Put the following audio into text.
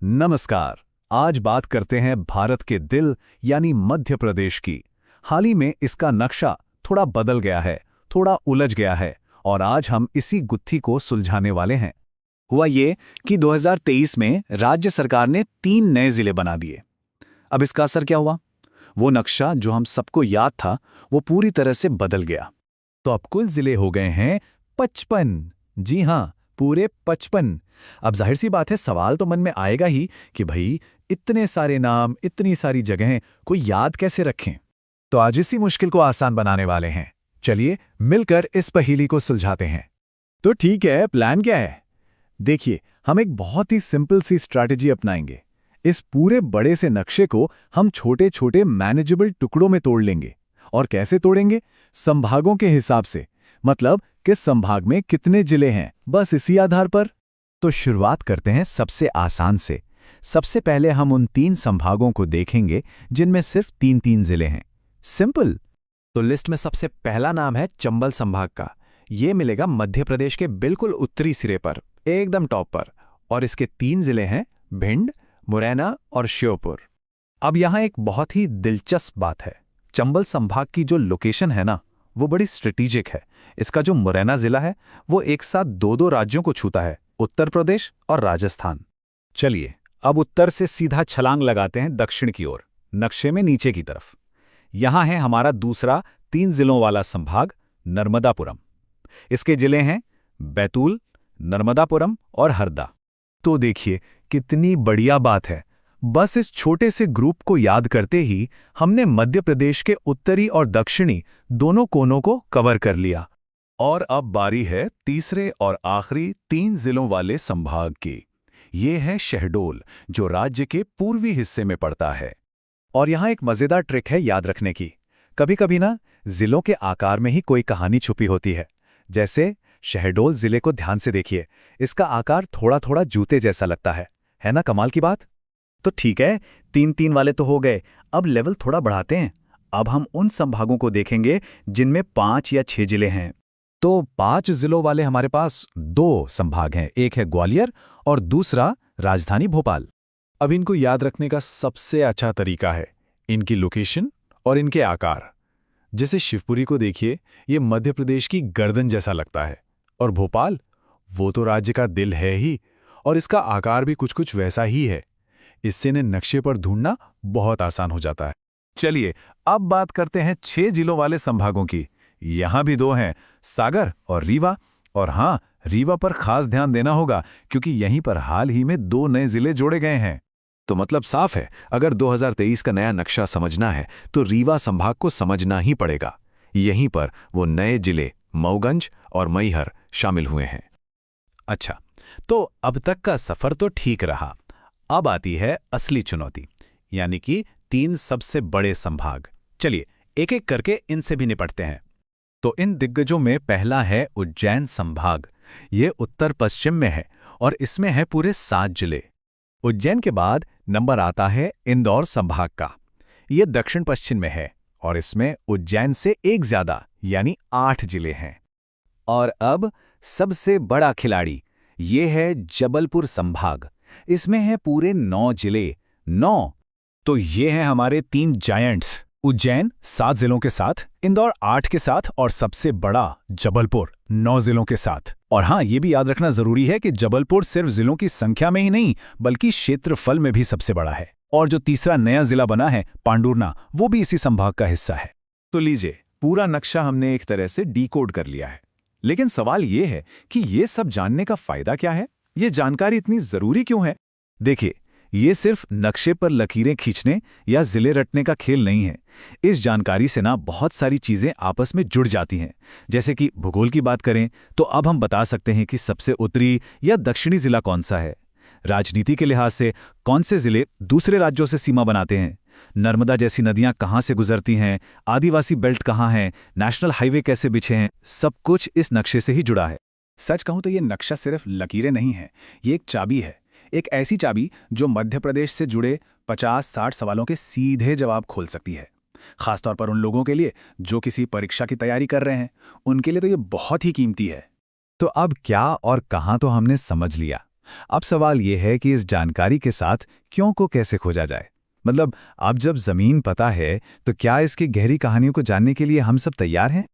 नमस्कार। आज बात करते हैं भारत के दिल यानी मध्य प्रदेश की। हाल ही में इसका नक्शा थोड़ा बदल गया है, थोड़ा उलझ गया है और आज हम इसी गुत्थी को सुलझाने वाले हैं। हुआ ये कि 2023 में राज्य सरकार ने 3 नए जिले बना दिए। अब इसका असर क्या हुआ? वो नक्शा जो हम सबको याद था वो पूरी तरह से बदल गया। तो अब कुल जिले हो गए हैं 55। जी हाँ, पूरे 55। अब जाहिर सी बात है, सवाल तो मन में आएगा ही कि भाई इतने सारे नाम, इतनी सारी जगहें कोई याद कैसे रखें। तो आज इसी मुश्किल को आसान बनाने वाले हैं। चलिए मिलकर इस पहेली को सुलझाते हैं। तो ठीक है, प्लान क्या है? देखिए, हम एक बहुत ही सिंपल सी स्ट्रैटेजी अपनाएंगे। इस पूरे बड़े से नक्शे को हम छोटे छोटे मैनेजेबल टुकड़ों में तोड़ लेंगे। और कैसे तोड़ेंगे? संभागों के हिसाब से। मतलब किस संभाग में कितने जिले हैं, बस इसी आधार पर। तो शुरुआत करते हैं सबसे आसान से। सबसे पहले हम उन 3 संभागों को देखेंगे जिनमें सिर्फ 3-3 जिले हैं। सिंपल। तो लिस्ट में सबसे पहला नाम है चंबल संभाग का। ये मिलेगा मध्य प्रदेश के बिल्कुल उत्तरी सिरे पर, एकदम टॉप पर। और इसके 3 जिले हैं भिंड, मुरैना और श्योपुर। अब यहाँ एक बहुत ही दिलचस्प बात है। चंबल संभाग की जो लोकेशन है ना, वो बड़ी स्ट्रेटेजिक है। इसका जो मुरैना जिला है वो एक साथ 2-2 राज्यों को छूता है, उत्तर प्रदेश और राजस्थान। चलिए अब उत्तर से सीधा छलांग लगाते हैं दक्षिण की ओर, नक्शे में नीचे की तरफ। यहां है हमारा दूसरा 3 जिलों वाला संभाग, नर्मदापुरम। इसके जिले हैं बैतूल, नर्मदापुरम और हरदा। तो देखिए कितनी बढ़िया बात है। बस इस छोटे से ग्रुप को याद करते ही हमने मध्य प्रदेश के उत्तरी और दक्षिणी दोनों कोनों को कवर कर लिया। और अब बारी है तीसरे और आखिरी 3 जिलों वाले संभाग की। ये है शहडोल, जो राज्य के पूर्वी हिस्से में पड़ता है। और यहाँ एक मजेदार ट्रिक है याद रखने की। कभी-कभी ना जिलों के आकार में ही कोई कहानी छुपी होती है। जैसे शहडोल जिले को ध्यान से देखिए, इसका आकार थोड़ा-थोड़ा जूते जैसा लगता है ना कमाल की बात? तो ठीक है, 3-3 वाले तो हो गए। अब लेवल थोड़ा बढ़ाते हैं। अब हम उन संभागों को देखेंगे जिनमें 5 या 6 जिले हैं। तो 5 जिलों वाले हमारे पास 2 संभाग हैं। एक है ग्वालियर और दूसरा राजधानी भोपाल। अब इनको याद रखने का सबसे अच्छा तरीका है इनकी लोकेशन और इनके आकार। जैसे शिवपुरी को देखिए, ये मध्य प्रदेश की गर्दन जैसा लगता है। और भोपाल, वो तो राज्य का दिल है ही, और इसका आकार भी कुछ वैसा ही है। इससे इन्हें नक्शे पर ढूंढना बहुत आसान हो जाता है। चलिए अब बात करते हैं 6 जिलों वाले संभागों की। यहां भी 2 हैं, सागर और रीवा। और हां, रीवा पर खास ध्यान देना होगा क्योंकि यहीं पर हाल ही में 2 नए जिले जोड़े गए हैं। तो मतलब साफ है, अगर 2023 का नया नक्शा समझना है तो रीवा संभाग को समझना ही पड़ेगा। यहीं पर वो नए जिले मऊगंज और मैहर शामिल हुए हैं। अच्छा, तो अब तक का सफर तो ठीक रहा। अब आती है असली चुनौती, यानी कि 3 सबसे बड़े संभाग। चलिए एक एक करके इनसे भी निपटते हैं। तो इन दिग्गजों में पहला है उज्जैन संभाग। ये उत्तर पश्चिम में है और इसमें है पूरे 7 जिले। उज्जैन के बाद नंबर आता है इंदौर संभाग का। ये दक्षिण पश्चिम में है और इसमें उज्जैन से एक ज्यादा यानी 8 जिले हैं। और अब सबसे बड़ा खिलाड़ी, ये है जबलपुर संभाग। इसमें है पूरे 9 जिले। 9। तो ये हैं हमारे 3 जायंट्स, उज्जैन 7 जिलों के साथ, इंदौर 8 के साथ और सबसे बड़ा जबलपुर 9 जिलों के साथ। और हाँ, ये भी याद रखना जरूरी है कि जबलपुर सिर्फ जिलों की संख्या में ही नहीं बल्कि क्षेत्रफल में भी सबसे बड़ा है। और जो तीसरा नया जिला बना है पांडुरना, वो भी इसी संभाग का हिस्सा है। तो लीजिए, पूरा नक्शा हमने एक तरह से डिकोड कर लिया है। लेकिन सवाल ये है कि ये सब जानने का फायदा क्या है? ये जानकारी इतनी जरूरी क्यों है? देखिए, ये सिर्फ नक्शे पर लकीरें खींचने या जिले रटने का खेल नहीं है। इस जानकारी से ना बहुत सारी चीजें आपस में जुड़ जाती हैं। जैसे कि भूगोल की बात करें तो अब हम बता सकते हैं कि सबसे उत्तरी या दक्षिणी जिला कौन सा है। राजनीति के लिहाज से कौन से जिले दूसरे राज्यों से सीमा बनाते हैं, नर्मदा जैसी नदियां कहाँ से गुजरती हैं, आदिवासी बेल्ट कहाँ है, नेशनल हाईवे कैसे बिछे हैं, सब कुछ इस नक्शे से ही जुड़ा है। सच कहूं तो ये नक्शा सिर्फ लकीरें नहीं है, ये एक चाबी है। एक ऐसी चाबी जो मध्य प्रदेश से जुड़े 50-60 सवालों के सीधे जवाब खोल सकती है। खासतौर पर उन लोगों के लिए जो किसी परीक्षा की तैयारी कर रहे हैं, उनके लिए तो ये बहुत ही कीमती है। तो अब क्या और कहां तो हमने समझ लिया। अब सवाल ये है कि इस जानकारी के साथ क्यों को कैसे खोजा जाए। मतलब अब जब जमीन पता है तो क्या इसकी गहरी कहानियों को जानने के लिए हम सब तैयार हैं?